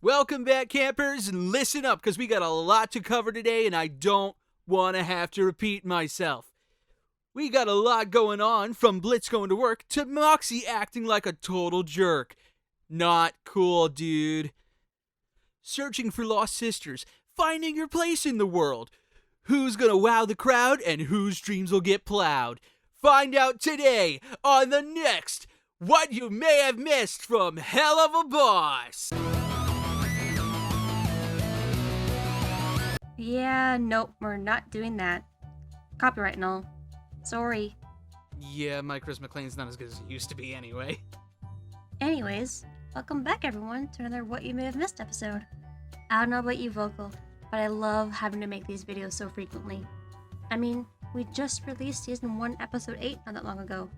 Welcome back, campers, and listen up, because we got a lot to cover today, and I don't want to have to repeat myself. We got a lot going on, from Blitz going to work to Moxie acting like a total jerk. Not cool, dude. Searching for lost sisters, finding your place in the world. Who's gonna wow the crowd, and whose dreams will get plowed? Find out today on the next What You May Have Missed from Helluva Boss. Yeah, nope, we're not doing that. Copyright and all. Sorry. Yeah, my Chris McLean's not as good as it used to be anyway. Anyways, welcome back everyone to another What You May Have Missed episode. I don't know about you, Vocal, but I love having to make these videos so frequently. I mean, we just released Season 1, Episode 8 not that long ago.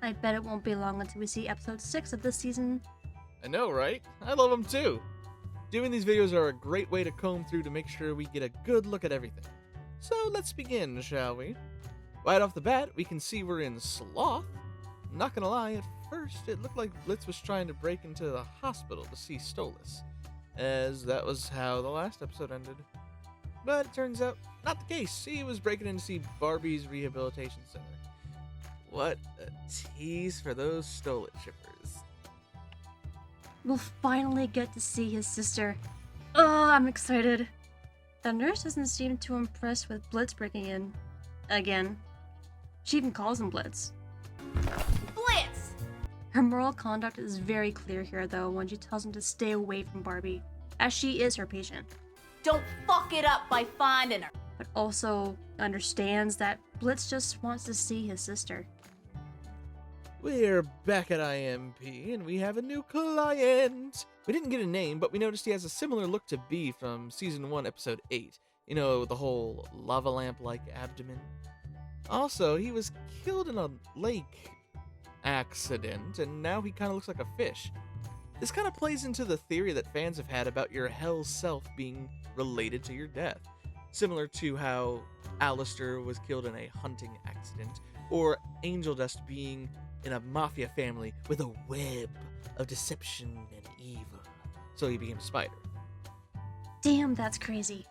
I bet it won't be long until we see Episode 6 of this season. I know, right? I love them too. Doing these videos are a great way to comb through to make sure we get a good look at everything. So let's begin, shall we? Right off the bat, we can see we're in Sloth. I'm not gonna lie, at first it looked like Blitz was trying to break into the hospital to see Stolas, as that was how the last episode ended. But it turns out, not the case. He was breaking in to see Barbie's rehabilitation center. What a tease for those Stolas shippers. We'll finally get to see his sister. Oh, I'm excited. The nurse doesn't seem too impressed with Blitz breaking in. Again. She even calls him Blitz. Blitz! Her moral conduct is very clear here, though, when she tells him to stay away from Barbie, as she is her patient. Don't fuck it up by finding her. But also understands that Blitz just wants to see his sister. We're back at IMP, and we have a new client! We didn't get a name, but we noticed he has a similar look to B from Season 1, Episode 8. You know, the whole lava lamp-like abdomen. Also, he was killed in a lake accident, and now he kind of looks like a fish. This kind of plays into the theory that fans have had about your hell self being related to your death. Similar to how Alastor was killed in a hunting accident, or Angeldust being in a mafia family with a web of deception and evil. So he became a spider. Damn, that's crazy.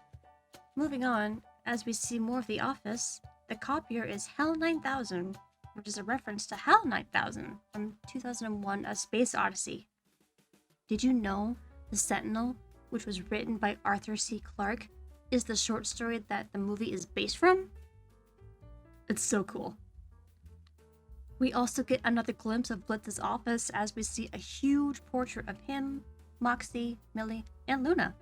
Moving on, as we see more of the office, the copier is Hell 9000, which is a reference to Hell 9000 from 2001 A Space Odyssey. Did you know The Sentinel, which was written by Arthur C. Clarke, is the short story that the movie is based from? It's so cool. We also get another glimpse of Blitz's office as we see a huge portrait of him, Moxie, Millie, and Luna.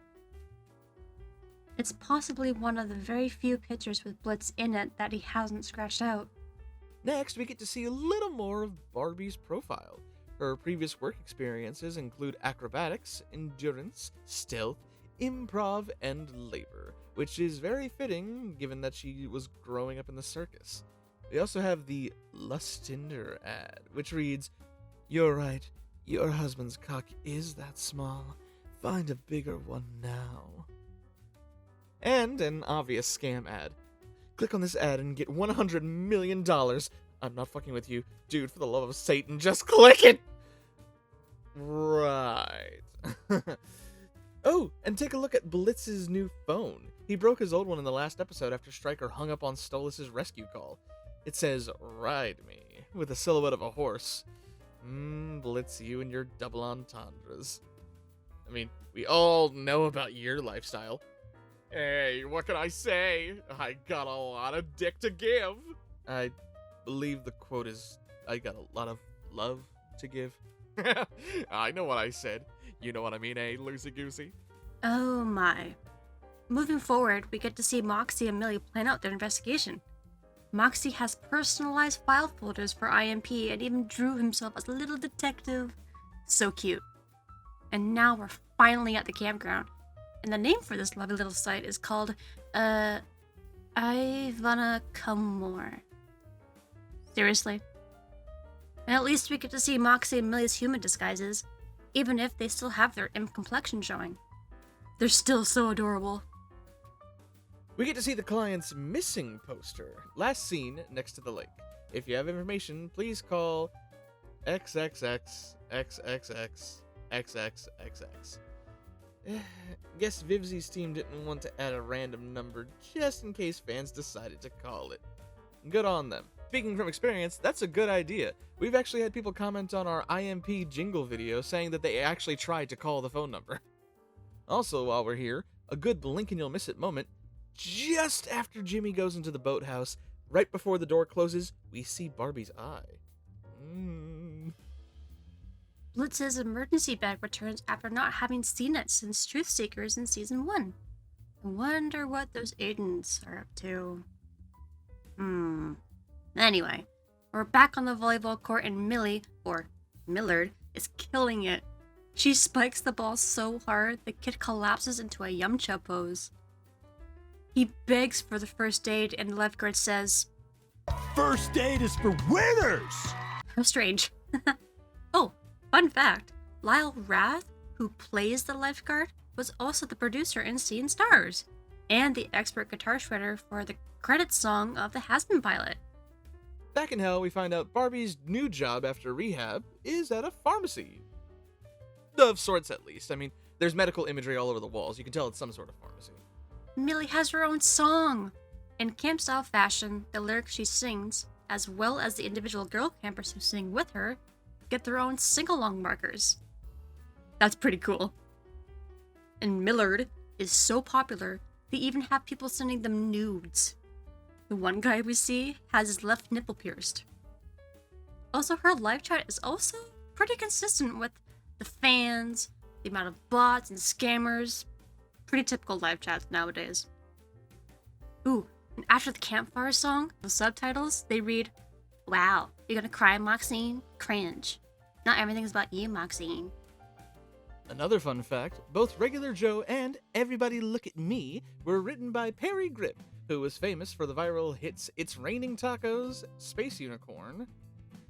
It's possibly one of the very few pictures with Blitz in it that he hasn't scratched out. Next, we get to see a little more of Barbie's profile. Her previous work experiences include acrobatics, endurance, stealth, improv, and labor, which is very fitting given that she was growing up in the circus. We also have the Lustinder ad, which reads, "You're right, your husband's cock is that small. Find a bigger one now." And an obvious scam ad. Click on this ad and get $100 million. I'm not fucking with you. Dude, for the love of Satan, just click it! Right. Oh, and take a look at Blitz's new phone. He broke his old one in the last episode after Stryker hung up on Stolas' rescue call. It says, "Ride me," with a silhouette of a horse. Blitz, you and your double entendres. I mean, we all know about your lifestyle. Hey, what can I say? I got a lot of dick to give. I believe the quote is, I got a lot of love to give. I know what I said. You know what I mean, eh, loosey-goosey? Oh my. Moving forward, we get to see Moxie and Millie plan out their investigation. Moxie has personalized file folders for IMP and even drew himself as a little detective. So cute. And now we're finally at the campground. And the name for this lovely little site is called, I Wanna Come More. Seriously. And at least we get to see Moxie and Millie's human disguises, even if they still have their imp complexion showing. They're still so adorable. We get to see the client's missing poster, last seen next to the lake. If you have information, please call XXX XXX XXXX. Guess Vivzy's team didn't want to add a random number just in case fans decided to call it. Good on them. Speaking from experience, that's a good idea. We've actually had people comment on our IMP jingle video saying that they actually tried to call the phone number. Also, while we're here, a good blink and you'll miss it moment. Just after Jimmy goes into the boathouse, right before the door closes, we see Barbie's eye. Blitz's emergency bag returns after not having seen it since Truth Seekers in Season 1. I wonder what those agents are up to. Anyway, we're back on the volleyball court and Millie, or Millard, is killing it. She spikes the ball so hard, the kid collapses into a Yamcha pose. He begs for the first aid and the lifeguard says, "First aid is for winners!" How strange. Oh, fun fact, Lyle Rath, who plays the lifeguard, was also the producer in Seeing Stars, and the expert guitar shredder for the credits song of the Hazbin pilot. Back in Hell, we find out Barbie's new job after rehab is at a pharmacy. Of sorts, at least. I mean, there's medical imagery all over the walls. You can tell it's some sort of pharmacy. Millie has her own song. In camp-style fashion, the lyrics she sings, as well as the individual girl campers who sing with her, get their own sing-along markers. That's pretty cool. And Millard is so popular, they even have people sending them nudes. The one guy we see has his left nipple pierced. Also, her live chat is also pretty consistent with the fans, the amount of bots and scammers. Pretty typical live chats nowadays. Ooh, and after the campfire song, the subtitles, they read, "Wow, you're gonna cry, Maxine? Cringe. Not everything's about you, Maxine." Another fun fact, both Regular Joe and Everybody Look at Me were written by Perry Grip, who was famous for the viral hits It's Raining Tacos, Space Unicorn,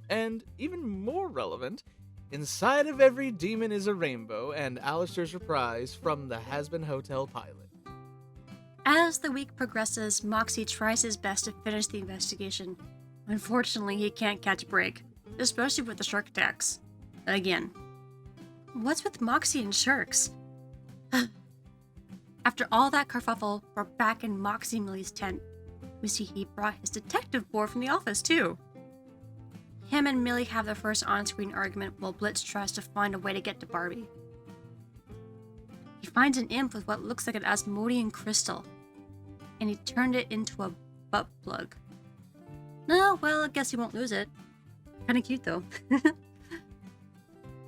and even more relevant, Inside of Every Demon is a Rainbow and Alastor's Reprise from the Hazbin Hotel pilot. As the week progresses, Moxie tries his best to finish the investigation. Unfortunately, he can't catch a break, especially with the shark attacks. Again. What's with Moxie and sharks? After all that kerfuffle, we're back in Moxie Millie's tent. We see he brought his detective board from the office, too. Him and Millie have their first on-screen argument while Blitz tries to find a way to get to Barbie. He finds an imp with what looks like an Asmodean crystal, and he turned it into a butt plug. No, well, I guess he won't lose it. Kinda cute, though.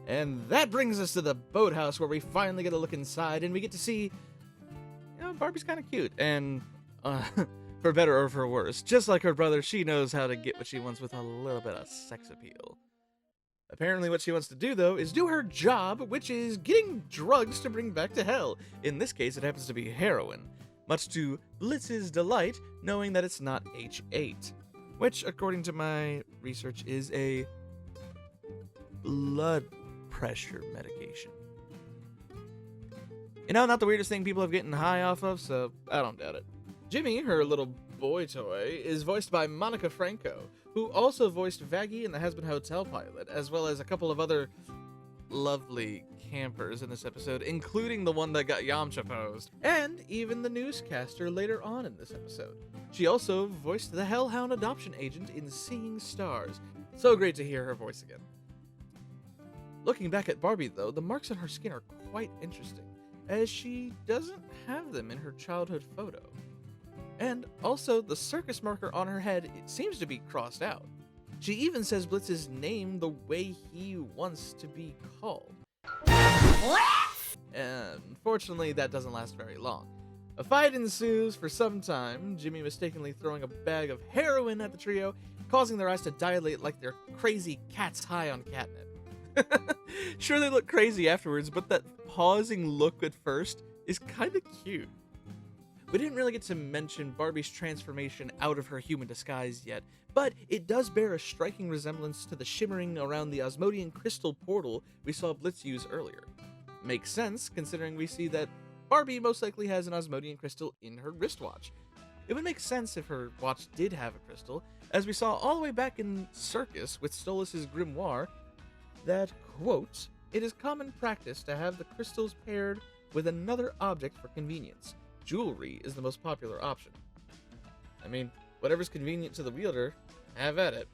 And that brings us to the boathouse where we finally get a look inside and we get to see, Barbie's kind of cute. And, for better or for worse, just like her brother, she knows how to get what she wants with a little bit of sex appeal. Apparently what she wants to do, though, is do her job, which is getting drugs to bring back to hell. In this case, it happens to be heroin. Much to Blitz's delight, knowing that it's not H8. Which, according to my research, is a blood pressure medication. Not the weirdest thing people have gotten high off of, so I don't doubt it. Jimmy, her little boy toy, is voiced by Monica Franco, who also voiced Vaggie in the Hazbin Hotel pilot, as well as a couple of other lovely campers in this episode, including the one that got Yamcha posed, and even the newscaster later on in this episode. She also voiced the Hellhound adoption agent in Seeing Stars. So great to hear her voice again. Looking back at Barbie, though, the marks on her skin are quite interesting, as she doesn't have them in her childhood photo. And also, the circus marker on her head, it seems to be crossed out. She even says Blitz's name the way he wants to be called. And unfortunately, that doesn't last very long. A fight ensues for some time, Jimmy mistakenly throwing a bag of heroin at the trio, causing their eyes to dilate like they're crazy cats high on catnip. Sure, they look crazy afterwards, but that pausing look at first is kind of cute. We didn't really get to mention Barbie's transformation out of her human disguise yet, but it does bear a striking resemblance to the shimmering around the Asmodean crystal portal we saw Blitz use earlier. Makes sense, considering we see that Barbie most likely has an Asmodean crystal in her wristwatch. It would make sense if her watch did have a crystal, as we saw all the way back in Circus with Stolas' grimoire, that, quote, "It is common practice to have the crystals paired with another object for convenience. Jewelry is the most popular option. I mean, whatever's convenient to the wielder, have at it.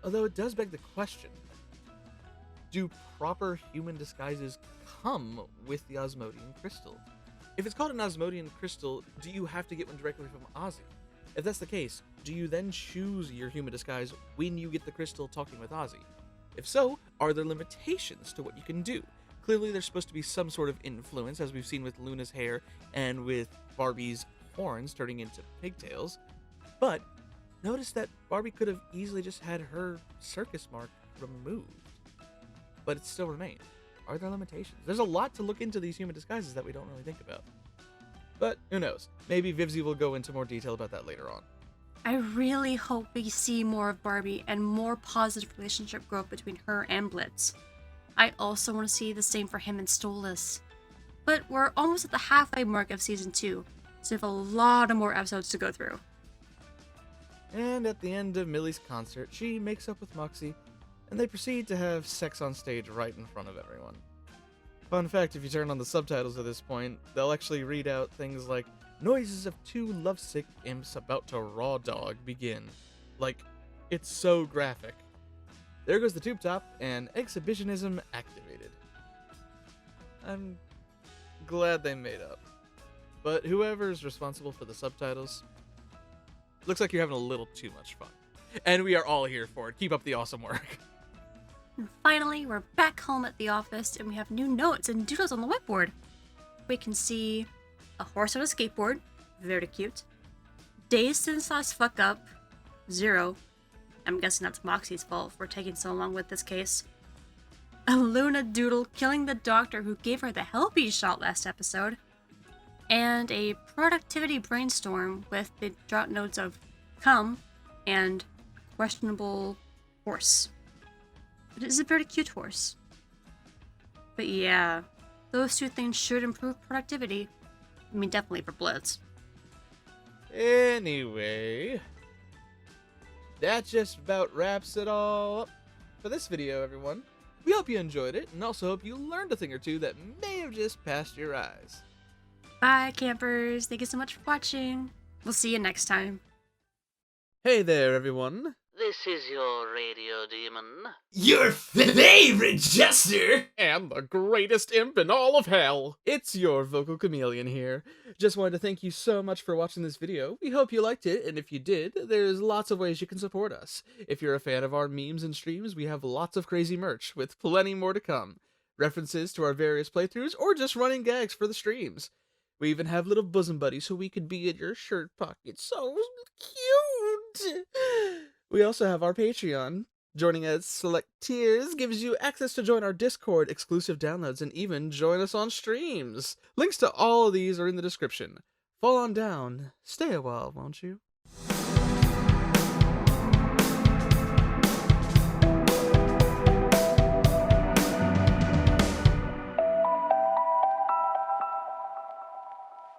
Although it does beg the question, do proper human disguises come with the Osmodian crystal? If it's called an Osmodian crystal, do you have to get one directly from Ozzy? If that's the case, do you then choose your human disguise when you get the crystal talking with Ozzy? If so, are there limitations to what you can do? Clearly there's supposed to be some sort of influence, as we've seen with Luna's hair and with Barbie's horns turning into pigtails. But notice that Barbie could have easily just had her circus mark removed. But it still remained. Are there limitations? There's a lot to look into these human disguises that we don't really think about. But who knows? Maybe Vivzy will go into more detail about that later on. I really hope we see more of Barbie and more positive relationship growth between her and Blitz. I also want to see the same for him and Stolas. But we're almost at the halfway mark of season 2, so we have a lot of more episodes to go through. And at the end of Millie's concert, she makes up with Moxie, and they proceed to have sex on stage right in front of everyone. Fun fact, if you turn on the subtitles at this point, they'll actually read out things like, noises of two lovesick imps about to raw dog begin. Like, it's so graphic. There goes the tube top, and exhibitionism activated. I'm glad they made up. But whoever's responsible for the subtitles, looks like you're having a little too much fun. And we are all here for it. Keep up the awesome work. And finally, we're back home at the office, and we have new notes and doodles on the whiteboard. We can see a horse on a skateboard, very cute. Days since last fuck up, 0. I'm guessing that's Moxie's fault for taking so long with this case. A Luna doodle killing the doctor who gave her the Helluva shot last episode. And a productivity brainstorm with the drop notes of come and questionable horse. But it's a very cute horse. But yeah, those two things should improve productivity. I mean, definitely for Blitz. Anyway, that just about wraps it all up for this video, everyone. We hope you enjoyed it, and also hope you learned a thing or two that may have just passed your eyes. Bye, campers. Thank you so much for watching. We'll see you next time. Hey there, everyone. This is your radio demon. Your favorite jester! And the greatest imp in all of hell. It's your vocal chameleon here. Just wanted to thank you so much for watching this video. We hope you liked it, and if you did, there's lots of ways you can support us. If you're a fan of our memes and streams, we have lots of crazy merch, with plenty more to come. References to our various playthroughs, or just running gags for the streams. We even have little bosom buddies so we could be in your shirt pocket. So cute! We also have our Patreon. Joining at select tiers gives you access to join our Discord, exclusive downloads, and even join us on streams. Links to all of these are in the description. Fall on down. Stay a while, won't you?